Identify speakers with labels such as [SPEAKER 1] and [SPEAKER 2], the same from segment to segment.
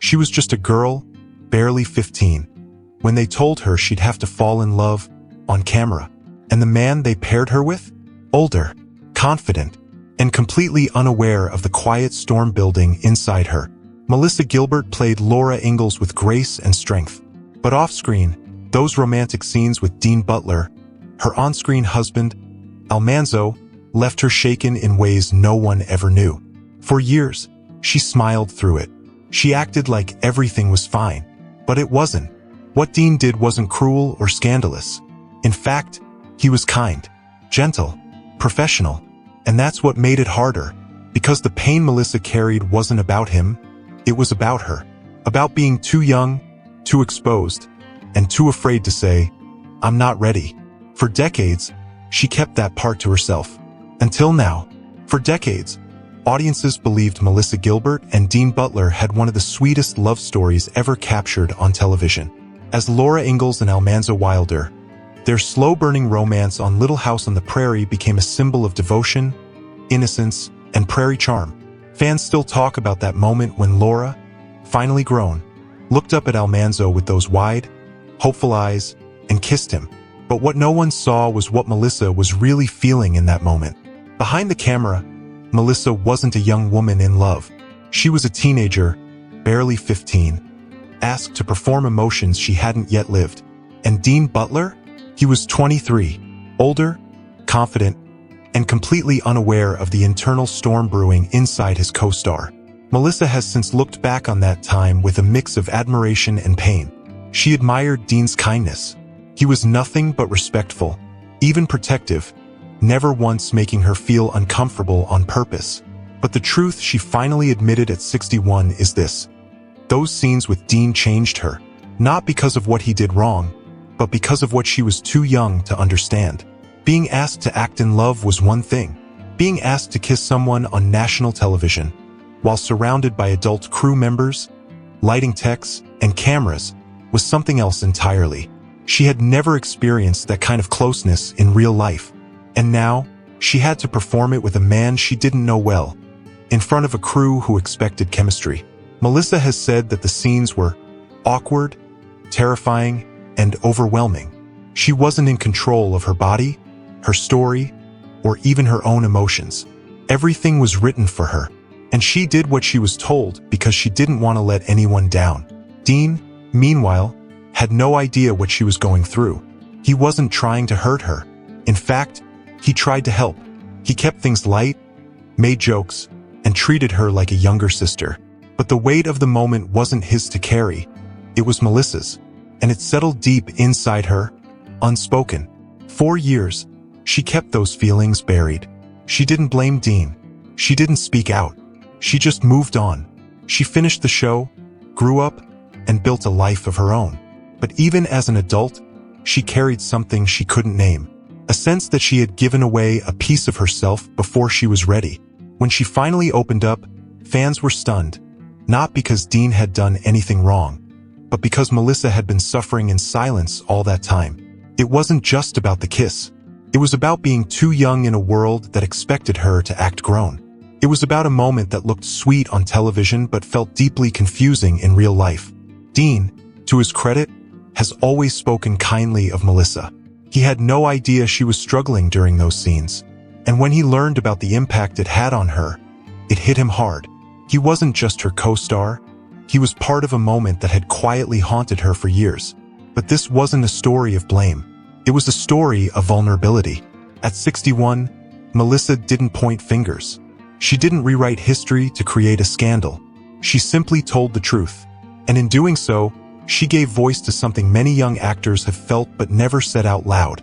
[SPEAKER 1] She was just a girl, barely 15, when they told her she'd have to fall in love on camera. And the man they paired her with? Older, confident, and completely unaware of the quiet storm building inside her. Melissa Gilbert played Laura Ingalls with grace and strength. But off-screen, those romantic scenes with Dean Butler, her on-screen husband, Almanzo, left her shaken in ways no one ever knew. For years, she smiled through it. She acted like everything was fine. But it wasn't. What Dean did wasn't cruel or scandalous. In fact, he was kind, gentle, professional. And that's what made it harder, because the pain Melissa carried wasn't about him, it was about her. About being too young, too exposed, and too afraid to say, "I'm not ready." For decades, she kept that part to herself. Until now. For decades, audiences believed Melissa Gilbert and Dean Butler had one of the sweetest love stories ever captured on television. As Laura Ingalls and Almanzo Wilder, their slow-burning romance on Little House on the Prairie became a symbol of devotion, innocence, and prairie charm. Fans still talk about that moment when Laura, finally grown, looked up at Almanzo with those wide, hopeful eyes and kissed him. But what no one saw was what Melissa was really feeling in that moment. Behind the camera, Melissa wasn't a young woman in love. She was a teenager, barely 15, asked to perform emotions she hadn't yet lived. And Dean Butler? He was 23, older, confident, and completely unaware of the internal storm brewing inside his co-star. Melissa has since looked back on that time with a mix of admiration and pain. She admired Dean's kindness. He was nothing but respectful, even protective, never once making her feel uncomfortable on purpose. But the truth she finally admitted at 61 is this: those scenes with Dean changed her, not because of what he did wrong, but because of what she was too young to understand. Being asked to act in love was one thing. Being asked to kiss someone on national television, while surrounded by adult crew members, lighting techs, and cameras, was something else entirely. She had never experienced that kind of closeness in real life. And now, she had to perform it with a man she didn't know well, in front of a crew who expected chemistry. Melissa has said that the scenes were awkward, terrifying, and overwhelming. She wasn't in control of her body, her story, or even her own emotions. Everything was written for her, and she did what she was told because she didn't want to let anyone down. Dean, meanwhile, had no idea what she was going through. He wasn't trying to hurt her. In fact, he tried to help. He kept things light, made jokes, and treated her like a younger sister. But the weight of the moment wasn't his to carry. It was Melissa's, and it settled deep inside her, unspoken. For years, she kept those feelings buried. She didn't blame Dean. She didn't speak out. She just moved on. She finished the show, grew up, and built a life of her own. But even as an adult, she carried something she couldn't name. A sense that she had given away a piece of herself before she was ready. When she finally opened up, fans were stunned. Not because Dean had done anything wrong, but because Melissa had been suffering in silence all that time. It wasn't just about the kiss. It was about being too young in a world that expected her to act grown. It was about a moment that looked sweet on television but felt deeply confusing in real life. Dean, to his credit, has always spoken kindly of Melissa. He had no idea she was struggling during those scenes. And when he learned about the impact it had on her, it hit him hard. He wasn't just her co-star. He was part of a moment that had quietly haunted her for years. But this wasn't a story of blame. It was a story of vulnerability. At 61, Melissa didn't point fingers. She didn't rewrite history to create a scandal. She simply told the truth. And in doing so, she gave voice to something many young actors have felt but never said out loud.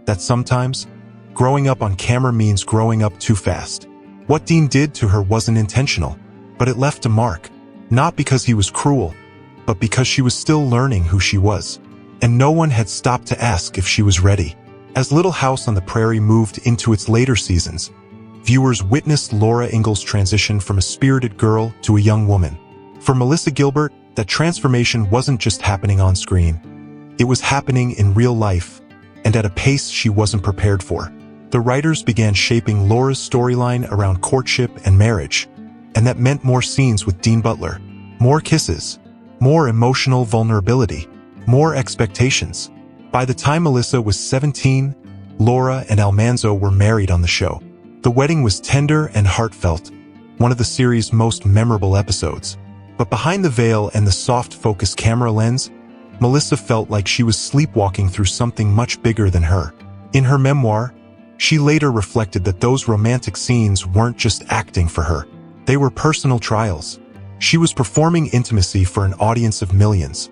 [SPEAKER 1] That sometimes, growing up on camera means growing up too fast. What Dean did to her wasn't intentional, but it left a mark. Not because he was cruel, but because she was still learning who she was. And no one had stopped to ask if she was ready. As Little House on the Prairie moved into its later seasons, viewers witnessed Laura Ingalls' transition from a spirited girl to a young woman. For Melissa Gilbert, that transformation wasn't just happening on screen. It was happening in real life, and at a pace she wasn't prepared for. The writers began shaping Laura's storyline around courtship and marriage, and that meant more scenes with Dean Butler. More kisses. More emotional vulnerability. More expectations. By the time Melissa was 17, Laura and Almanzo were married on the show. The wedding was tender and heartfelt, one of the series' most memorable episodes. But behind the veil and the soft-focus camera lens, Melissa felt like she was sleepwalking through something much bigger than her. In her memoir, she later reflected that those romantic scenes weren't just acting for her. They were personal trials. She was performing intimacy for an audience of millions,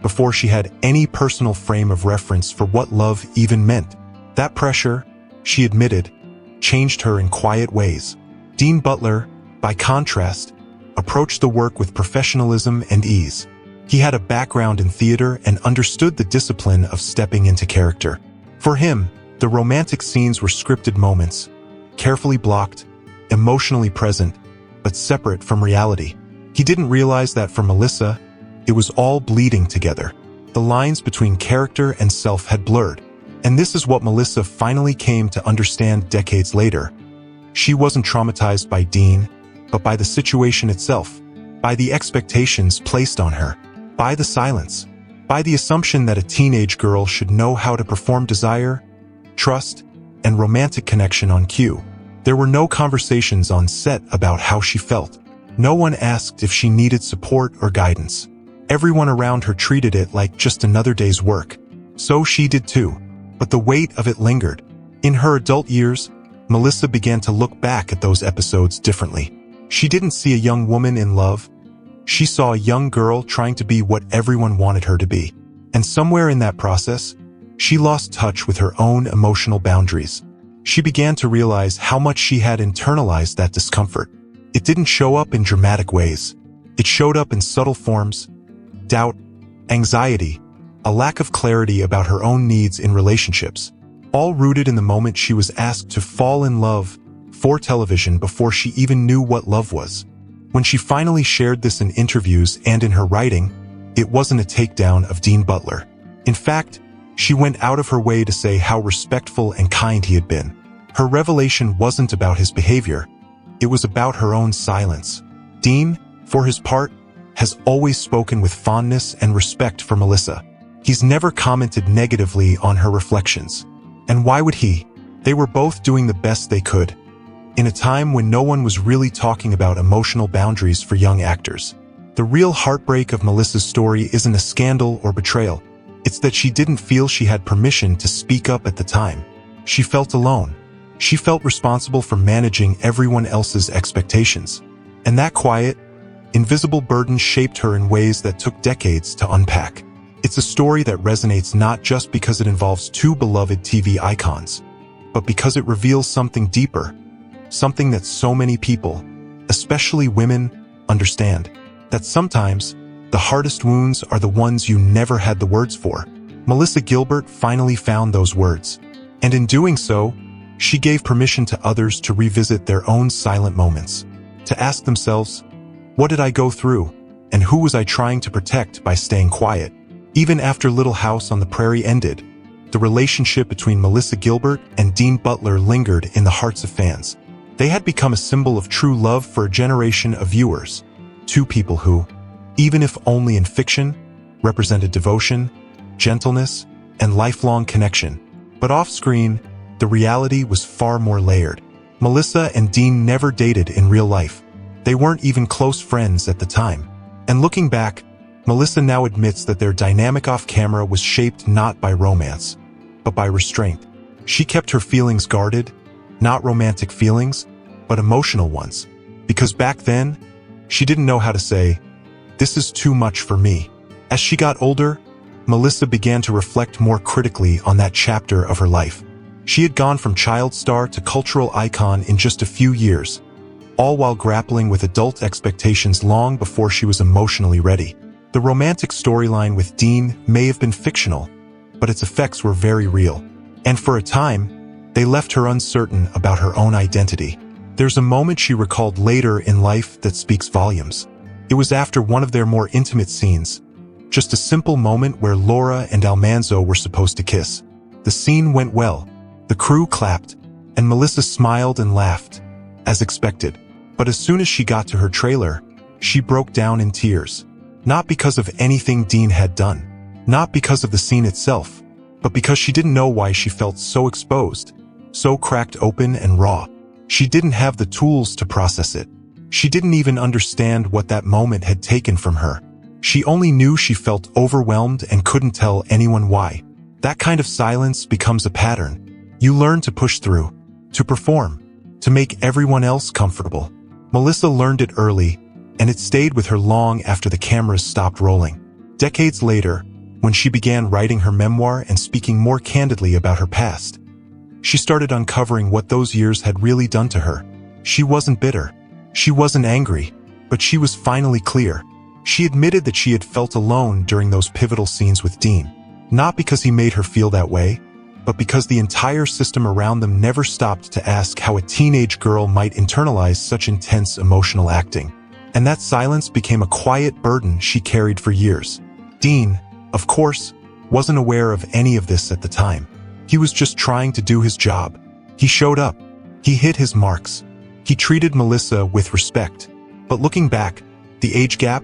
[SPEAKER 1] before she had any personal frame of reference for what love even meant. That pressure, she admitted, changed her in quiet ways. Dean Butler, by contrast, approached the work with professionalism and ease. He had a background in theater and understood the discipline of stepping into character. For him, the romantic scenes were scripted moments, carefully blocked, emotionally present, but separate from reality. He didn't realize that for Melissa, it was all bleeding together. The lines between character and self had blurred. And this is what Melissa finally came to understand decades later. She wasn't traumatized by Dean, but by the situation itself, by the expectations placed on her, by the silence, by the assumption that a teenage girl should know how to perform desire, trust, and romantic connection on cue. There were no conversations on set about how she felt. No one asked if she needed support or guidance. Everyone around her treated it like just another day's work. So she did too. But the weight of it lingered. In her adult years, Melissa began to look back at those episodes differently. She didn't see a young woman in love. She saw a young girl trying to be what everyone wanted her to be. And somewhere in that process, she lost touch with her own emotional boundaries. She began to realize how much she had internalized that discomfort. It didn't show up in dramatic ways. It showed up in subtle forms: doubt, anxiety, a lack of clarity about her own needs in relationships, all rooted in the moment she was asked to fall in love for television before she even knew what love was. When she finally shared this in interviews and in her writing, it wasn't a takedown of Dean Butler. In fact, she went out of her way to say how respectful and kind he had been. Her revelation wasn't about his behavior. It was about her own silence. Dean, for his part, has always spoken with fondness and respect for Melissa. He's never commented negatively on her reflections. And why would he? They were both doing the best they could, in a time when no one was really talking about emotional boundaries for young actors. The real heartbreak of Melissa's story isn't a scandal or betrayal. It's that she didn't feel she had permission to speak up at the time. She felt alone. She felt responsible for managing everyone else's expectations. And that quiet, invisible burden shaped her in ways that took decades to unpack. It's a story that resonates not just because it involves two beloved TV icons, but because it reveals something deeper, something that so many people, especially women, understand. That sometimes, the hardest wounds are the ones you never had the words for. Melissa Gilbert finally found those words. And in doing so, she gave permission to others to revisit their own silent moments, to ask themselves, what did I go through, and who was I trying to protect by staying quiet? Even after Little House on the Prairie ended, the relationship between Melissa Gilbert and Dean Butler lingered in the hearts of fans. They had become a symbol of true love for a generation of viewers. Two people who, even if only in fiction, represented devotion, gentleness, and lifelong connection. But off-screen, the reality was far more layered. Melissa and Dean never dated in real life. They weren't even close friends at the time. And looking back, Melissa now admits that their dynamic off-camera was shaped not by romance, but by restraint. She kept her feelings guarded, not romantic feelings, but emotional ones. Because back then, she didn't know how to say, "This is too much for me." As she got older, Melissa began to reflect more critically on that chapter of her life. She had gone from child star to cultural icon in just a few years, all while grappling with adult expectations long before she was emotionally ready. The romantic storyline with Dean may have been fictional, but its effects were very real. And for a time, they left her uncertain about her own identity. There's a moment she recalled later in life that speaks volumes. It was after one of their more intimate scenes, just a simple moment where Laura and Almanzo were supposed to kiss. The scene went well. The crew clapped, and Melissa smiled and laughed, as expected. But as soon as she got to her trailer, She broke down in tears. Not because of anything Dean had done, not because of the scene itself, but because she didn't know why she felt so exposed, so cracked open and raw. She didn't have the tools to process it. She didn't even understand what that moment had taken from her. She only knew she felt overwhelmed and couldn't tell anyone why. That kind of silence becomes a pattern. You learn to push through, to perform, to make everyone else comfortable. Melissa learned it early, and it stayed with her long after the cameras stopped rolling. Decades later, when she began writing her memoir and speaking more candidly about her past, she started uncovering what those years had really done to her. She wasn't bitter. She wasn't angry, but she was finally clear. She admitted that she had felt alone during those pivotal scenes with Dean, not because he made her feel that way, but because the entire system around them never stopped to ask how a teenage girl might internalize such intense emotional acting. And that silence became a quiet burden she carried for years. Dean, of course, wasn't aware of any of this at the time. He was just trying to do his job. He showed up. He hit his marks. He treated Melissa with respect. But looking back, the age gap,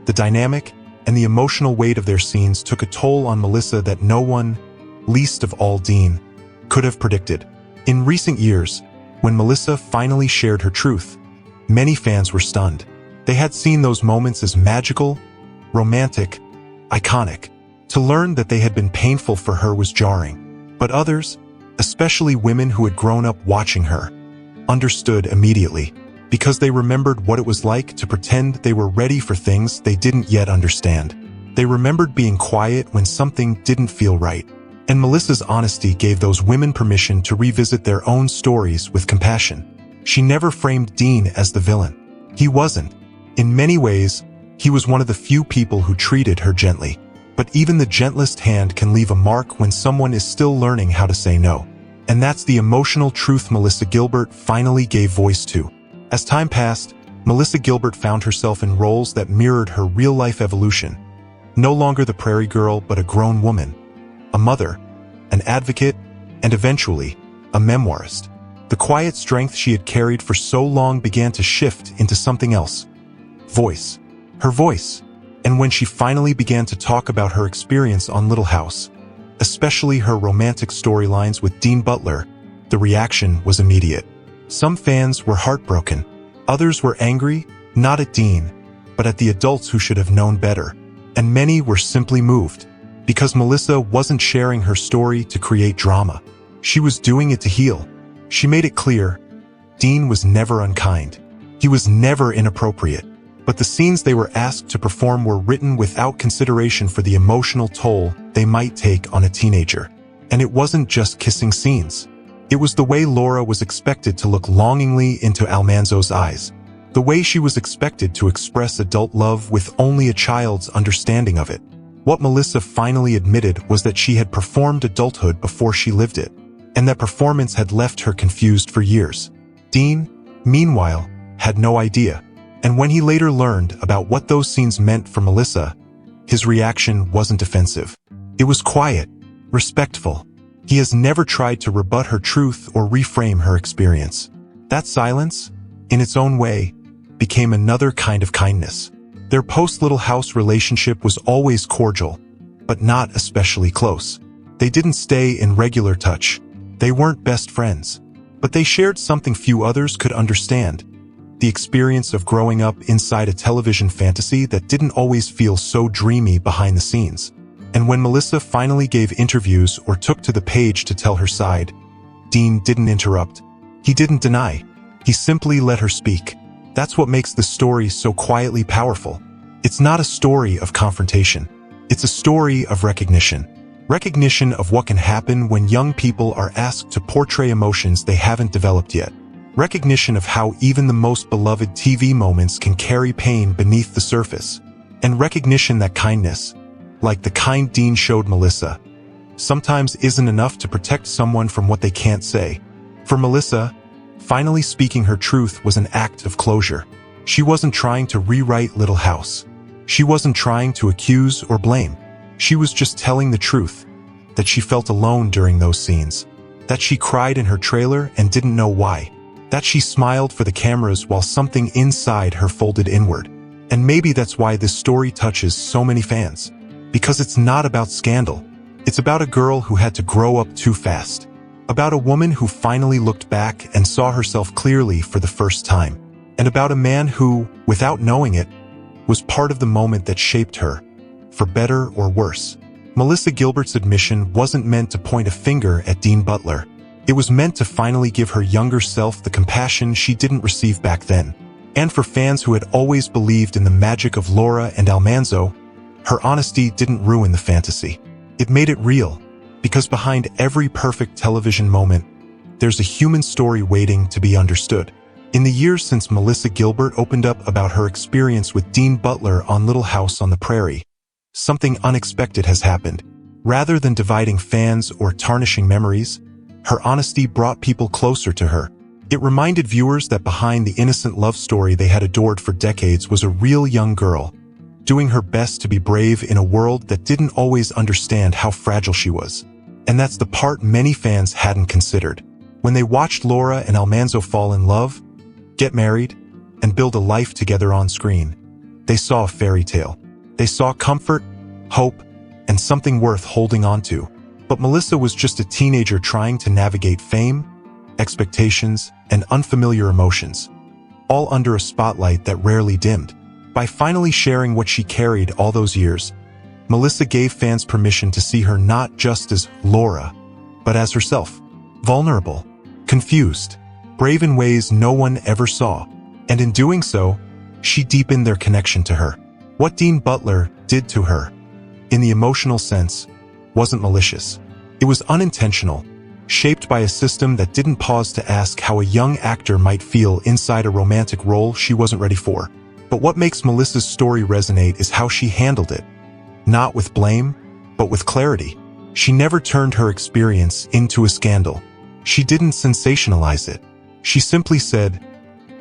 [SPEAKER 1] the dynamic, and the emotional weight of their scenes took a toll on Melissa that no one, least of all Dean, could have predicted. In recent years, when Melissa finally shared her truth, many fans were stunned. They had seen those moments as magical, romantic, iconic. To learn that they had been painful for her was jarring. But others, especially women who had grown up watching her, understood immediately, because they remembered what it was like to pretend they were ready for things they didn't yet understand. They remembered being quiet when something didn't feel right. And Melissa's honesty gave those women permission to revisit their own stories with compassion. She never framed Dean as the villain. He wasn't. In many ways, he was one of the few people who treated her gently. But even the gentlest hand can leave a mark when someone is still learning how to say no. And that's the emotional truth Melissa Gilbert finally gave voice to. As time passed, Melissa Gilbert found herself in roles that mirrored her real-life evolution. No longer the Prairie girl, but a grown woman, a mother, an advocate, and eventually, a memoirist. The quiet strength she had carried for so long began to shift into something else. Voice. Her voice. And when she finally began to talk about her experience on Little House, especially her romantic storylines with Dean Butler, the reaction was immediate. Some fans were heartbroken. Others were angry, not at Dean, but at the adults who should have known better. And many were simply moved, because Melissa wasn't sharing her story to create drama. She was doing it to heal. She made it clear, Dean was never unkind. He was never inappropriate. But the scenes they were asked to perform were written without consideration for the emotional toll they might take on a teenager. And it wasn't just kissing scenes. It was the way Laura was expected to look longingly into Almanzo's eyes. The way she was expected to express adult love with only a child's understanding of it. What Melissa finally admitted was that she had performed adulthood before she lived it, and that performance had left her confused for years. Dean, meanwhile, had no idea. And when he later learned about what those scenes meant for Melissa, his reaction wasn't defensive. It was quiet, respectful. He has never tried to rebut her truth or reframe her experience. That silence, in its own way, became another kind of kindness. Their post-Little House relationship was always cordial, but not especially close. They didn't stay in regular touch. They weren't best friends. But they shared something few others could understand. The experience of growing up inside a television fantasy that didn't always feel so dreamy behind the scenes. And when Melissa finally gave interviews or took to the page to tell her side, Dean didn't interrupt. He didn't deny. He simply let her speak. That's what makes the story so quietly powerful. It's not a story of confrontation. It's a story of recognition. Recognition of what can happen when young people are asked to portray emotions they haven't developed yet. Recognition of how even the most beloved TV moments can carry pain beneath the surface. And recognition that kindness, like the kind Dean showed Melissa, sometimes isn't enough to protect someone from what they can't say. For Melissa, finally speaking her truth was an act of closure. She wasn't trying to rewrite Little House. She wasn't trying to accuse or blame. She was just telling the truth, that she felt alone during those scenes, that she cried in her trailer and didn't know why, that she smiled for the cameras while something inside her folded inward. And maybe that's why this story touches so many fans. Because it's not about scandal. It's about a girl who had to grow up too fast. About a woman who finally looked back and saw herself clearly for the first time. And about a man who, without knowing it, was part of the moment that shaped her, for better or worse. Melissa Gilbert's admission wasn't meant to point a finger at Dean Butler. It was meant to finally give her younger self the compassion she didn't receive back then. And for fans who had always believed in the magic of Laura and Almanzo, her honesty didn't ruin the fantasy. It made it real, because behind every perfect television moment, there's a human story waiting to be understood. In the years since Melissa Gilbert opened up about her experience with Dean Butler on Little House on the Prairie, something unexpected has happened. Rather than dividing fans or tarnishing memories, her honesty brought people closer to her. It reminded viewers that behind the innocent love story they had adored for decades was a real young girl, doing her best to be brave in a world that didn't always understand how fragile she was. And that's the part many fans hadn't considered. When they watched Laura and Almanzo fall in love, get married, and build a life together on screen, they saw a fairy tale. They saw comfort, hope, and something worth holding on to. But Melissa was just a teenager trying to navigate fame, expectations, and unfamiliar emotions, all under a spotlight that rarely dimmed. By finally sharing what she carried all those years, Melissa gave fans permission to see her not just as Laura, but as herself. Vulnerable, confused, brave in ways no one ever saw. And in doing so, she deepened their connection to her. What Dean Butler did to her, in the emotional sense, wasn't malicious. It was unintentional, shaped by a system that didn't pause to ask how a young actor might feel inside a romantic role she wasn't ready for. But what makes Melissa's story resonate is how she handled it. Not with blame, but with clarity. She never turned her experience into a scandal. She didn't sensationalize it. She simply said,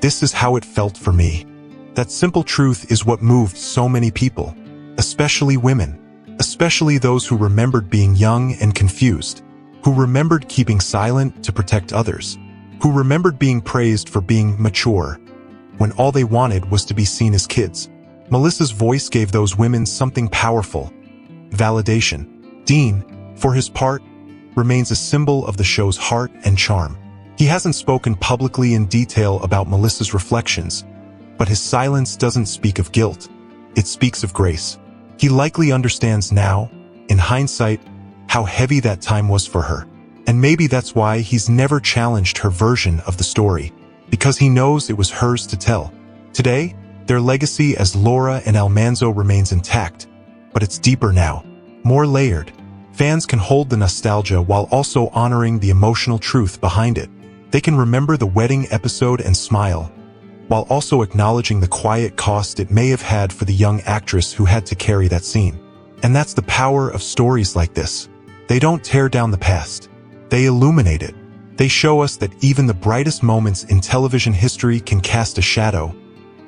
[SPEAKER 1] "This is how it felt for me." That simple truth is what moved so many people, especially women, especially those who remembered being young and confused, who remembered keeping silent to protect others, who remembered being praised for being mature, when all they wanted was to be seen as kids. Melissa's voice gave those women something powerful: validation. Dean, for his part, remains a symbol of the show's heart and charm. He hasn't spoken publicly in detail about Melissa's reflections, but his silence doesn't speak of guilt. It speaks of grace. He likely understands now, in hindsight, how heavy that time was for her. And maybe that's why he's never challenged her version of the story, because he knows it was hers to tell. Today, their legacy as Laura and Almanzo remains intact, but it's deeper now, more layered. Fans can hold the nostalgia while also honoring the emotional truth behind it. They can remember the wedding episode and smile, while also acknowledging the quiet cost it may have had for the young actress who had to carry that scene. And that's the power of stories like this. They don't tear down the past. They illuminate it. They show us that even the brightest moments in television history can cast a shadow,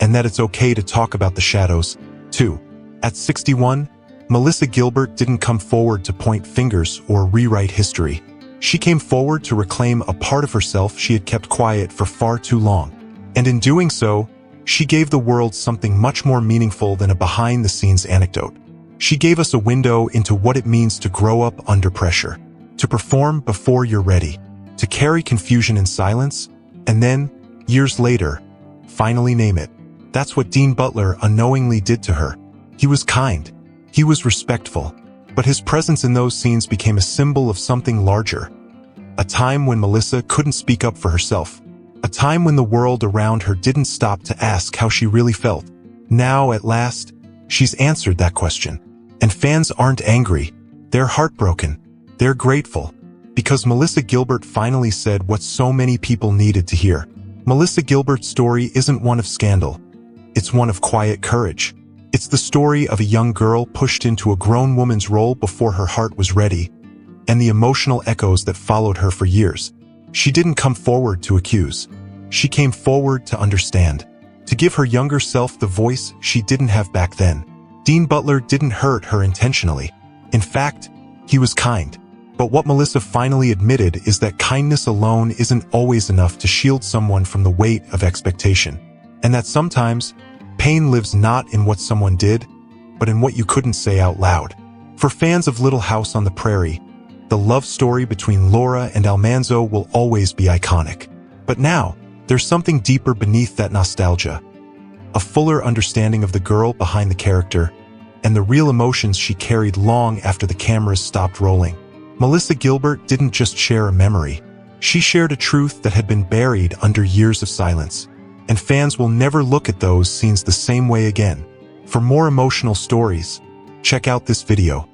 [SPEAKER 1] and that it's okay to talk about the shadows, too. At 61, Melissa Gilbert didn't come forward to point fingers or rewrite history. She came forward to reclaim a part of herself she had kept quiet for far too long. And in doing so, she gave the world something much more meaningful than a behind-the-scenes anecdote. She gave us a window into what it means to grow up under pressure, to perform before you're ready, to carry confusion in silence, and then, years later, finally name it. That's what Dean Butler unknowingly did to her. He was kind. He was respectful. But his presence in those scenes became a symbol of something larger. A time when Melissa couldn't speak up for herself. A time when the world around her didn't stop to ask how she really felt. Now, at last, she's answered that question. And fans aren't angry. They're heartbroken. They're grateful. Because Melissa Gilbert finally said what so many people needed to hear. Melissa Gilbert's story isn't one of scandal. It's one of quiet courage. It's the story of a young girl pushed into a grown woman's role before her heart was ready, and the emotional echoes that followed her for years. She didn't come forward to accuse. She came forward to understand, to give her younger self the voice she didn't have back then. Dean Butler didn't hurt her intentionally. In fact, he was kind. But what Melissa finally admitted is that kindness alone isn't always enough to shield someone from the weight of expectation. And that sometimes, pain lives not in what someone did, but in what you couldn't say out loud. For fans of Little House on the Prairie, the love story between Laura and Almanzo will always be iconic. But now, there's something deeper beneath that nostalgia. A fuller understanding of the girl behind the character, and the real emotions she carried long after the cameras stopped rolling. Melissa Gilbert didn't just share a memory. She shared a truth that had been buried under years of silence. And fans will never look at those scenes the same way again. For more emotional stories, check out this video.